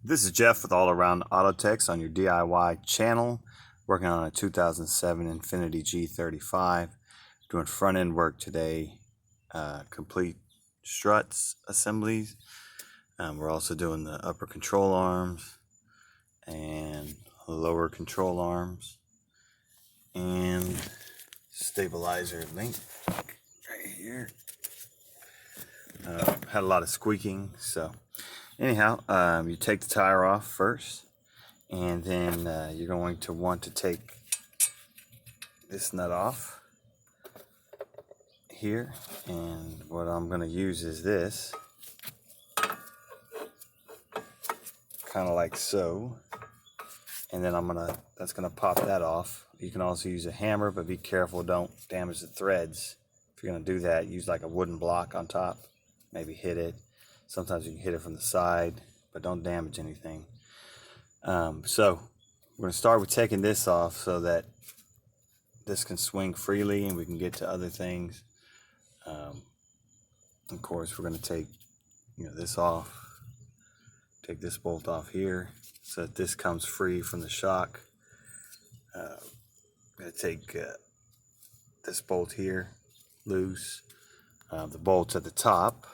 This is Jeff with All Around Auto Techs on your DIY channel, working on a 2007 Infinity G35, doing front end work today, complete struts assemblies. We're also doing the upper control arms and lower control arms and stabilizer link right here. Had a lot of squeaking, so anyhow, you take the tire off first, and then you're going to want to take this nut off here, and what I'm going to use is this, kind of like so, and then that's gonna pop that off. You can also use a hammer, but be careful, don't damage the threads. If you're gonna do that, use like a wooden block on top, maybe hit it. Sometimes you can hit it from the side, but don't damage anything. So we're going to start with taking this off so that this can swing freely and we can get to other things. Of course, we're going to take this off, take this bolt off here so that this comes free from the shock. I'm going to take this bolt here loose, the bolts at the top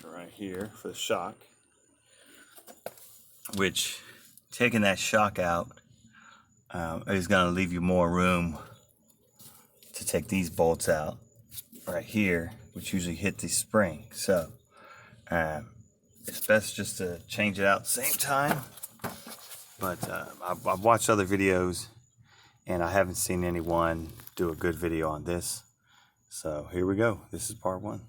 right here for the shock, which taking that shock out is going to leave you more room to take these bolts out right here, which usually hit the spring. So it's best just to change it out at the same time, but I've watched other videos and I haven't seen anyone do a good video on this. So here we go. This is part one.